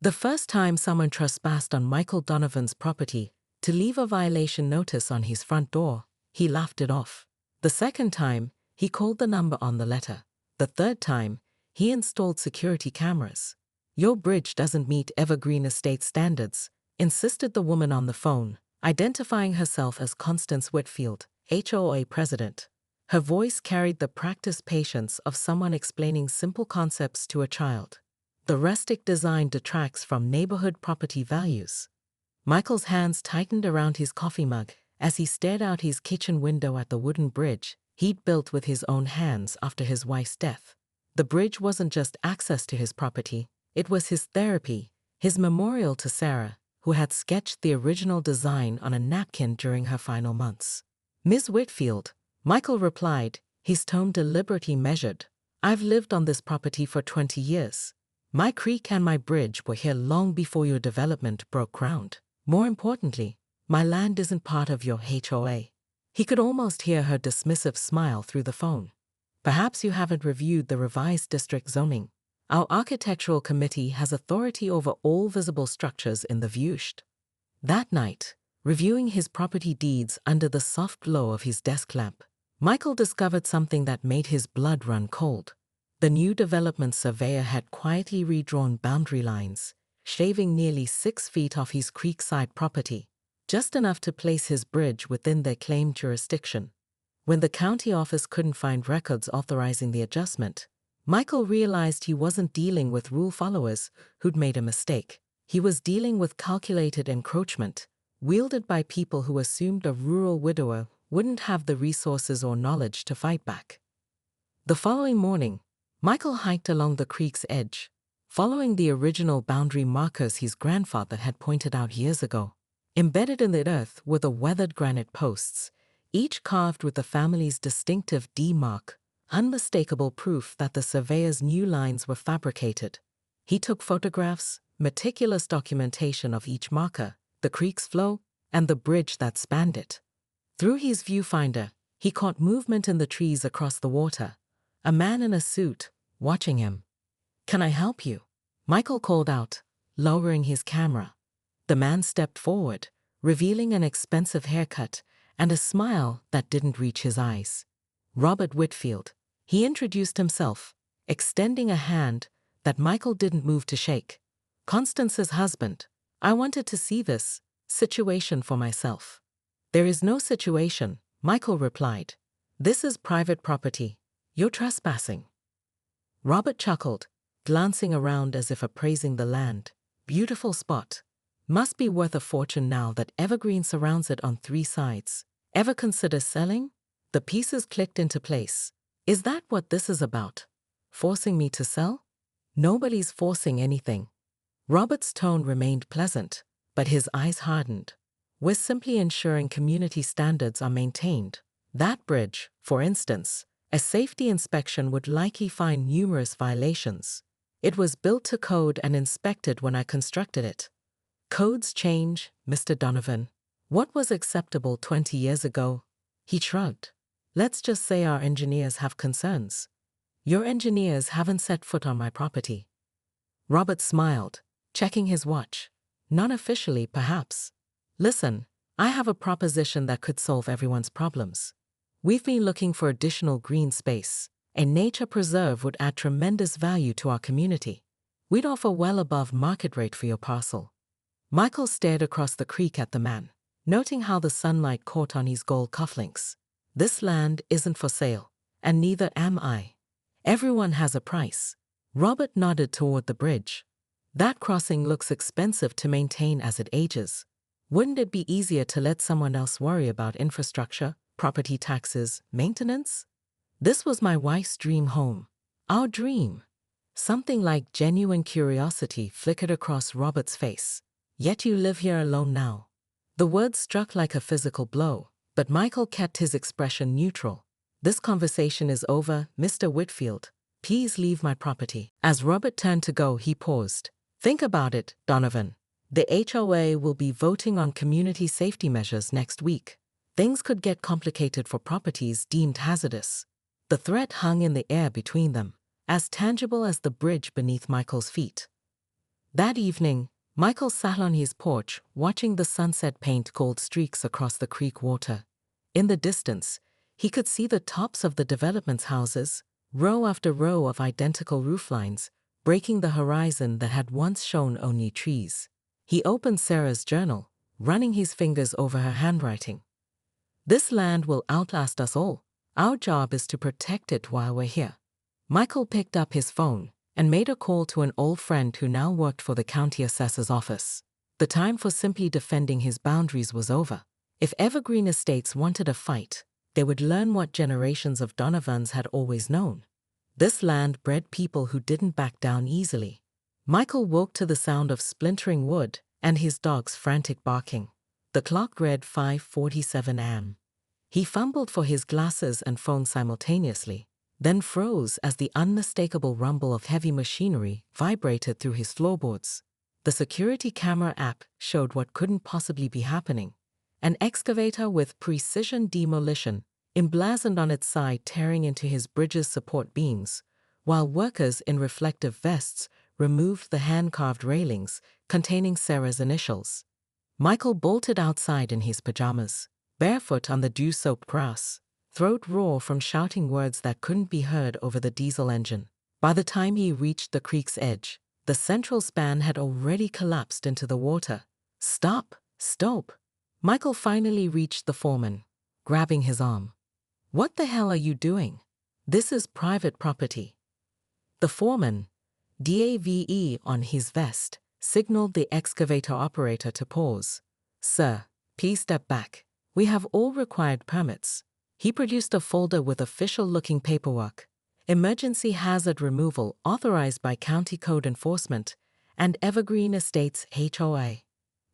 The first time someone trespassed on Michael Donovan's property to leave a violation notice on his front door, he laughed it off. The second time, he called the number on the letter. The third time, he installed security cameras. "Your bridge doesn't meet Evergreen Estate standards," insisted the woman on the phone, identifying herself as Constance Whitfield, HOA president. Her voice carried the practiced patience of someone explaining simple concepts to a child. The rustic design detracts from neighborhood property values. Michael's hands tightened around his coffee mug as he stared out his kitchen window at the wooden bridge he'd built with his own hands after his wife's death. The bridge wasn't just access to his property, it was his therapy, his memorial to Sarah, who had sketched the original design on a napkin during her final months. "Ms. Whitfield," Michael replied, his tone deliberately measured, "I've lived on this property for 20 years. My creek and my bridge were here long before your development broke ground. More importantly, my land isn't part of your HOA." He could almost hear her dismissive smile through the phone. "Perhaps you haven't reviewed the revised district zoning. Our architectural committee has authority over all visible structures in the viewshed." That night, reviewing his property deeds under the soft glow of his desk lamp, Michael discovered something that made his blood run cold. The new development surveyor had quietly redrawn boundary lines, shaving nearly 6 feet off his creekside property, just enough to place his bridge within their claimed jurisdiction. When the county office couldn't find records authorizing the adjustment, Michael realized he wasn't dealing with rule followers who'd made a mistake. He was dealing with calculated encroachment, wielded by people who assumed a rural widower wouldn't have the resources or knowledge to fight back. The following morning, Michael hiked along the creek's edge, following the original boundary markers his grandfather had pointed out years ago. Embedded in the earth were the weathered granite posts, each carved with the family's distinctive D mark, unmistakable proof that the surveyor's new lines were fabricated. He took photographs, meticulous documentation of each marker, the creek's flow, and the bridge that spanned it. Through his viewfinder, he caught movement in the trees across the water, a man in a suit, watching him. "Can I help you?" Michael called out, lowering his camera. The man stepped forward, revealing an expensive haircut and a smile that didn't reach his eyes. "Robert Whitfield," he introduced himself, extending a hand that Michael didn't move to shake. "Constance's husband. I wanted to see this situation for myself." "There is no situation," Michael replied. "This is private property. You're trespassing." Robert chuckled, glancing around as if appraising the land. "Beautiful spot. Must be worth a fortune now that Evergreen surrounds it on 3 sides. Ever consider selling?" The pieces clicked into place. "Is that what this is about? Forcing me to sell?" "Nobody's forcing anything." Robert's tone remained pleasant, but his eyes hardened. "We're simply ensuring community standards are maintained. That bridge, for instance, a safety inspection would likely find numerous violations. It was built to code and inspected when I constructed it." "Codes change, Mr. Donovan. What was acceptable 20 years ago?" He shrugged. "Let's just say our engineers have concerns." "Your engineers haven't set foot on my property." Robert smiled, checking his watch. "Not officially, perhaps. Listen, I have a proposition that could solve everyone's problems. We've been looking for additional green space. A nature preserve would add tremendous value to our community. We'd offer well above market rate for your parcel." Michael stared across the creek at the man, noting how the sunlight caught on his gold cufflinks. "This land isn't for sale, and neither am I. Everyone has a price." Robert nodded toward the bridge. "That crossing looks expensive to maintain as it ages. Wouldn't it be easier to let someone else worry about infrastructure, property taxes, maintenance?" "This was my wife's dream home. Our dream." Something like genuine curiosity flickered across Robert's face. "Yet you live here alone now." The words struck like a physical blow, but Michael kept his expression neutral. "This conversation is over, Mr. Whitfield. Please leave my property." As Robert turned to go, he paused. "Think about it, Donovan. The HOA will be voting on community safety measures next week. Things could get complicated for properties deemed hazardous." The threat hung in the air between them, as tangible as the bridge beneath Michael's feet. That evening, Michael sat on his porch watching the sunset paint gold streaks across the creek water. In the distance, he could see the tops of the development's houses, row after row of identical rooflines, breaking the horizon that had once shown only trees. He opened Sarah's journal, running his fingers over her handwriting. "This land will outlast us all. Our job is to protect it while we're here." Michael picked up his phone and made a call to an old friend who now worked for the county assessor's office. The time for simply defending his boundaries was over. If Evergreen Estates wanted a fight, they would learn what generations of Donovans had always known. This land bred people who didn't back down easily. Michael woke to the sound of splintering wood and his dog's frantic barking. The clock read 5:47 a.m. He fumbled for his glasses and phone simultaneously, then froze as the unmistakable rumble of heavy machinery vibrated through his floorboards. The security camera app showed what couldn't possibly be happening. An excavator with precision demolition emblazoned on its side tearing into his bridge's support beams, while workers in reflective vests removed the hand-carved railings containing Sarah's initials. Michael bolted outside in his pajamas, barefoot on the dew-soaked grass, throat raw from shouting words that couldn't be heard over the diesel engine. By the time he reached the creek's edge, the central span had already collapsed into the water. "Stop! Stop!" Michael finally reached the foreman, grabbing his arm. "What the hell are you doing? This is private property." The foreman, DAVE on his vest, signaled the excavator operator to pause. "Sir, please step back. We have all required permits." He produced a folder with official-looking paperwork. Emergency hazard removal authorized by County Code Enforcement and Evergreen Estates HOA.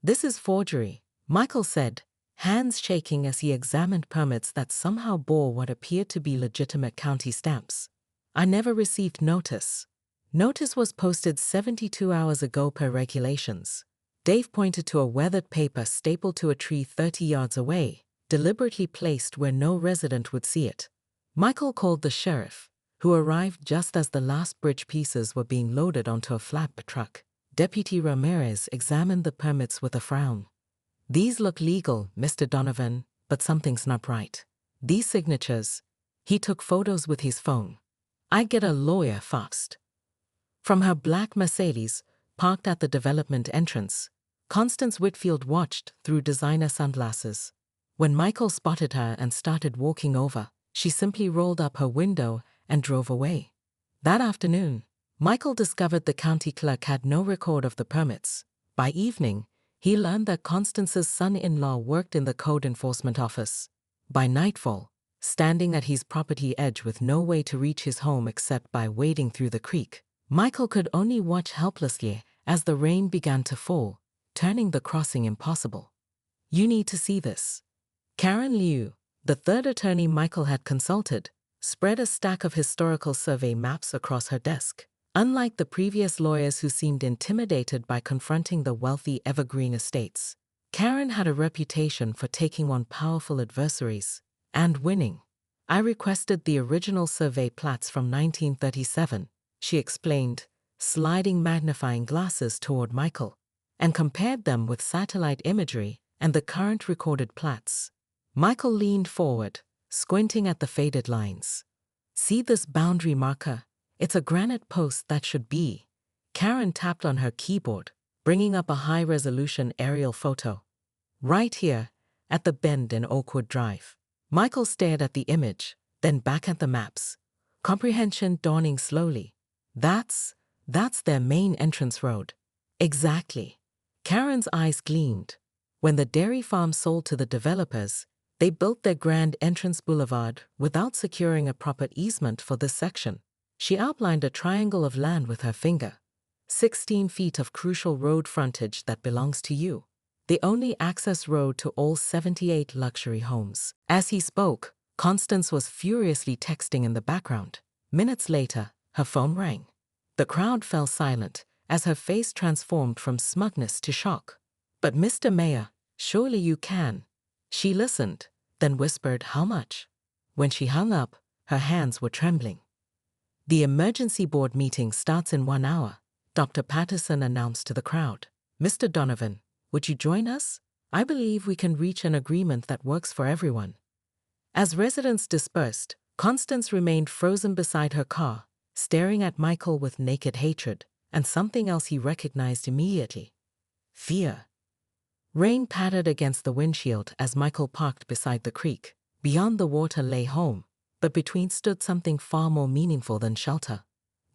"This is forgery," Michael said, hands shaking as he examined permits that somehow bore what appeared to be legitimate county stamps. "I never received notice." Notice was posted 72 hours ago per regulations. Dave pointed to a weathered paper stapled to a tree 30 yards away, deliberately placed where no resident would see it. Michael called the sheriff, who arrived just as the last bridge pieces were being loaded onto a flatbed truck. Deputy Ramirez examined the permits with a frown. "These look legal, Mr. Donovan, but something's not right. These signatures." He took photos with his phone. "I'd get a lawyer fast." From her black Mercedes, parked at the development entrance, Constance Whitfield watched through designer sunglasses. When Michael spotted her and started walking over, she simply rolled up her window and drove away. That afternoon, Michael discovered the county clerk had no record of the permits. By evening, he learned that Constance's son-in-law worked in the code enforcement office. By nightfall, standing at his property edge with no way to reach his home except by wading through the creek, Michael could only watch helplessly as the rain began to fall, turning the crossing impossible. "You need to see this." Karen Liu, the third attorney Michael had consulted, spread a stack of historical survey maps across her desk. Unlike the previous lawyers who seemed intimidated by confronting the wealthy Evergreen Estates, Karen had a reputation for taking on powerful adversaries and winning. "I requested the original survey plats from 1937, she explained, sliding magnifying glasses toward Michael, and compared them with satellite imagery and the current recorded plats. Michael leaned forward, squinting at the faded lines. "See this boundary marker? It's a granite post that should be." Karen tapped on her keyboard, bringing up a high-resolution aerial photo. "Right here, at the bend in Oakwood Drive." Michael stared at the image, then back at the maps, comprehension dawning slowly. That's their main entrance road." "Exactly." Karen's eyes gleamed. When the dairy farm sold to the developers, they built their grand entrance boulevard without securing a proper easement for this section. She outlined a triangle of land with her finger. 16 feet of crucial road frontage that belongs to you. The only access road to all 78 luxury homes. As he spoke, Constance was furiously texting in the background. Minutes later, her phone rang. The crowd fell silent as her face transformed from smugness to shock. "But Mr. Mayor, surely you can." She listened, then whispered, "How much?" When she hung up, her hands were trembling. "The emergency board meeting starts in 1 hour. Dr. Patterson announced to the crowd. "Mr. Donovan, would you join us? I believe we can reach an agreement that works for everyone." As residents dispersed, Constance remained frozen beside her car, staring at Michael with naked hatred, and something else he recognized immediately: fear. Rain pattered against the windshield as Michael parked beside the creek. Beyond the water lay home, but between stood something far more meaningful than shelter.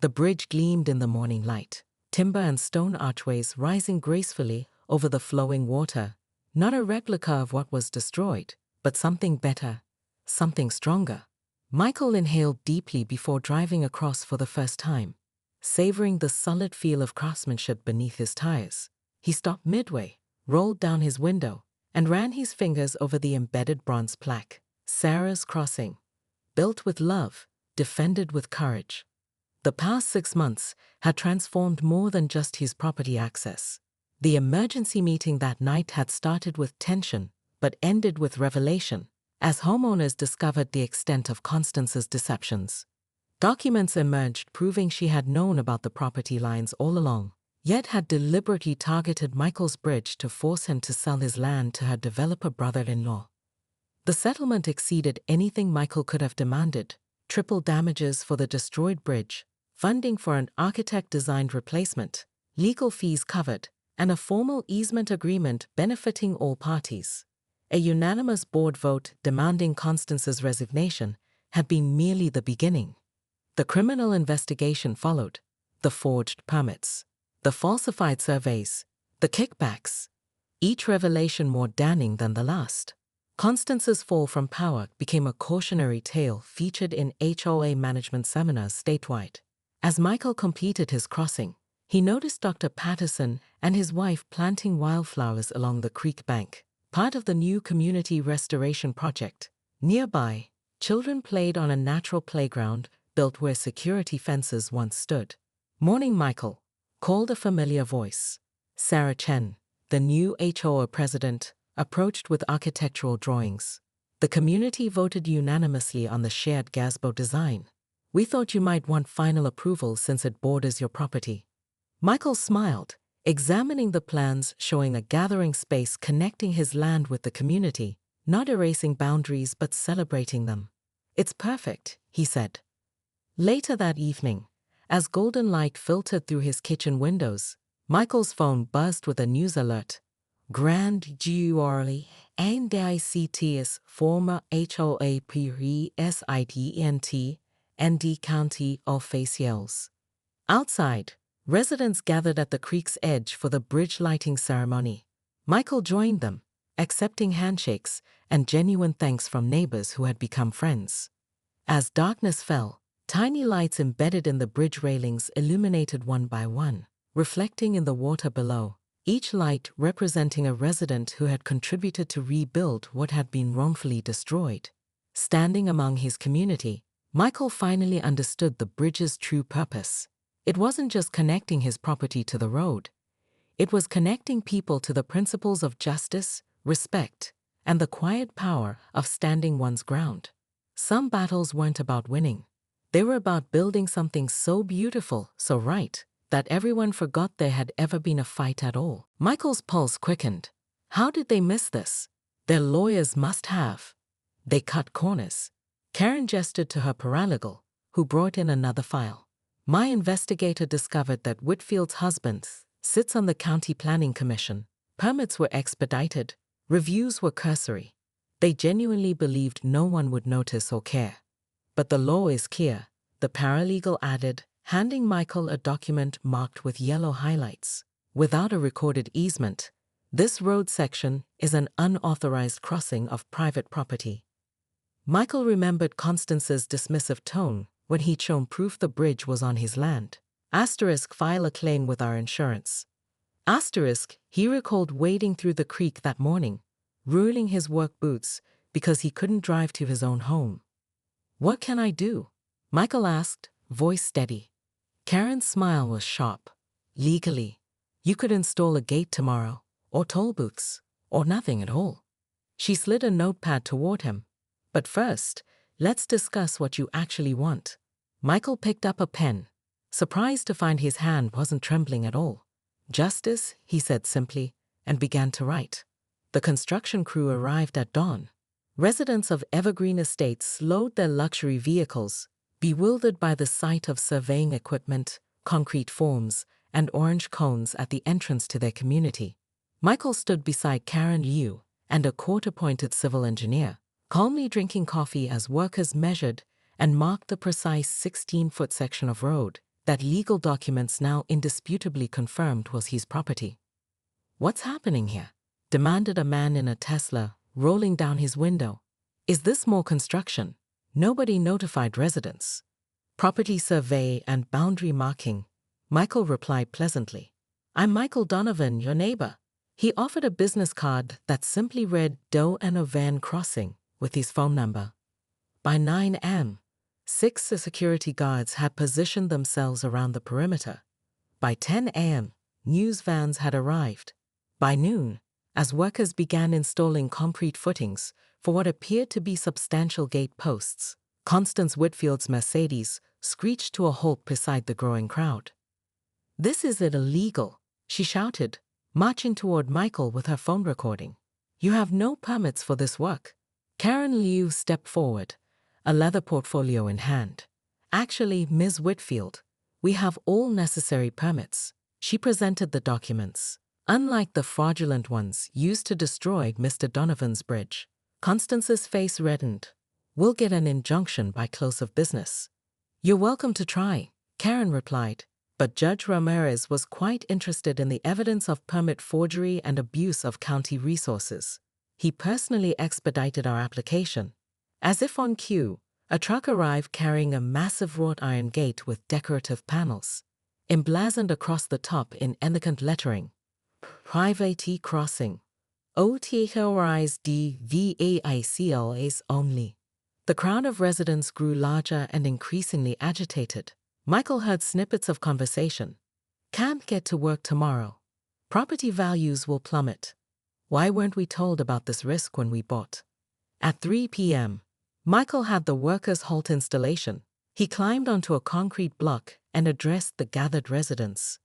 The bridge gleamed in the morning light, timber and stone archways rising gracefully over the flowing water, not a replica of what was destroyed, but something better, something stronger. Michael inhaled deeply before driving across for the first time, savoring the solid feel of craftsmanship beneath his tires. He stopped midway, rolled down his window, and ran his fingers over the embedded bronze plaque. Sarah's Crossing. Built with love, defended with courage. The past 6 months had transformed more than just his property access. The emergency meeting that night had started with tension, but ended with revelation, as homeowners discovered the extent of Constance's deceptions. Documents emerged proving she had known about the property lines all along, yet had deliberately targeted Michael's bridge to force him to sell his land to her developer brother-in-law. The settlement exceeded anything Michael could have demanded: triple damages for the destroyed bridge, funding for an architect-designed replacement, legal fees covered, and a formal easement agreement benefiting all parties. A unanimous board vote demanding Constance's resignation had been merely the beginning. The criminal investigation followed: the forged permits, the falsified surveys, the kickbacks, each revelation more damning than the last. Constance's fall from power became a cautionary tale featured in HOA management seminars statewide. As Michael completed his crossing, he noticed Dr. Patterson and his wife planting wildflowers along the creek bank, part of the new community restoration project. Nearby, children played on a natural playground built where security fences once stood. "Morning, Michael," called a familiar voice. Sarah Chen, the new HOA president, approached with architectural drawings. The community voted unanimously on the shared gazebo design. "We thought you might want final approval since it borders your property." Michael smiled, examining the plans showing a gathering space connecting his land with the community, not erasing boundaries but celebrating them. "It's perfect," he said. Later that evening, as golden light filtered through his kitchen windows, Michael's phone buzzed with a news alert. "Grand jury indicts former HOA president ND County officials." Outside, residents gathered at the creek's edge for the bridge lighting ceremony. Michael joined them, accepting handshakes and genuine thanks from neighbors who had become friends. As darkness fell, tiny lights embedded in the bridge railings illuminated one by one, reflecting in the water below, each light representing a resident who had contributed to rebuild what had been wrongfully destroyed. Standing among his community, Michael finally understood the bridge's true purpose. It wasn't just connecting his property to the road. It was connecting people to the principles of justice, respect, and the quiet power of standing one's ground. Some battles weren't about winning. They were about building something so beautiful, so right, that everyone forgot there had ever been a fight at all. Michael's pulse quickened. How did they miss this? Their lawyers must have. They cut corners. Karen gestured to her paralegal, who brought in another file. "My investigator discovered that Whitfield's husband sits on the County Planning Commission. Permits were expedited. Reviews were cursory. They genuinely believed no one would notice or care. But the law is clear," the paralegal added, handing Michael a document marked with yellow highlights. "Without a recorded easement, this road section is an unauthorized crossing of private property." Michael remembered Constance's dismissive tone when he'd shown proof the bridge was on his land. File a claim with our insurance. He recalled wading through the creek that morning, ruining his work boots because he couldn't drive to his own home. "What can I do?" Michael asked, voice steady. Karen's smile was sharp. "Legally, you could install a gate tomorrow, or toll booths, or nothing at all." She slid a notepad toward him. "But first, let's discuss what you actually want." Michael picked up a pen. surprised to find his hand wasn't trembling at all. "Justice," he said simply, and began to write. The construction crew arrived at dawn. Residents of Evergreen Estates slowed their luxury vehicles, bewildered by the sight of surveying equipment, concrete forms, and orange cones at the entrance to their community. Michael stood beside Karen Liu and a court-appointed civil engineer, calmly drinking coffee as workers measured and marked the precise 16-foot section of road that legal documents now indisputably confirmed was his property. "What's happening here?" demanded a man in a Tesla, rolling down his window. "Is this more construction?" Nobody notified residents. "Property survey and boundary marking," Michael replied pleasantly. "I'm Michael Donovan, your neighbor." He offered a business card that simply read Doe and Ovan Crossing with his phone number. By 9 a.m., 6 security guards had positioned themselves around the perimeter. By 10 a.m., news vans had arrived. By noon, as workers began installing concrete footings for what appeared to be substantial gate posts, Constance Whitfield's Mercedes screeched to a halt beside the growing crowd. "This is illegal," she shouted, marching toward Michael with her phone recording. "You have no permits for this work." Karen Liu stepped forward, a leather portfolio in hand. "Actually, Ms. Whitfield, we have all necessary permits." She presented the documents. Unlike the fraudulent ones used to destroy Mr. Donovan's bridge, Constance's face reddened. "We'll get an injunction by close of business." "You're welcome to try," Karen replied, but Judge Ramirez was quite interested in the evidence of permit forgery and abuse of county resources. He personally expedited our application. As if on cue, a truck arrived carrying a massive wrought iron gate with decorative panels, emblazoned across the top in elegant lettering. "Private crossing. Authorized vehicles only." The crowd of residents grew larger and increasingly agitated. Michael heard snippets of conversation. "Can't get to work tomorrow. Property values will plummet. Why weren't we told about this risk when we bought?" At 3 p.m., Michael had the workers halt installation. He climbed onto a concrete block and addressed the gathered residents.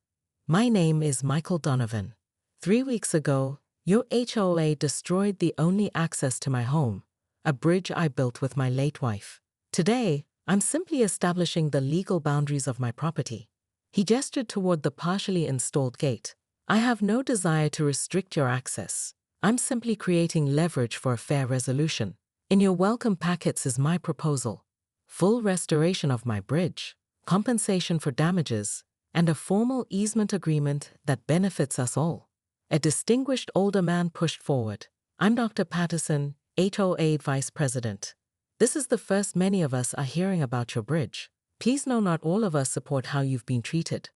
"My name is Michael Donovan. 3 weeks ago, your HOA destroyed the only access to my home, a bridge I built with my late wife. Today, I'm simply establishing the legal boundaries of my property." He gestured toward the partially installed gate. "I have no desire to restrict your access. I'm simply creating leverage for a fair resolution. In your welcome packets is my proposal: full restoration of my bridge, compensation for damages, and a formal easement agreement that benefits us all." A distinguished older man pushed forward. "I'm Dr. Patterson, HOA Vice President. This is the first many of us are hearing about your bridge. Please know not all of us support how you've been treated.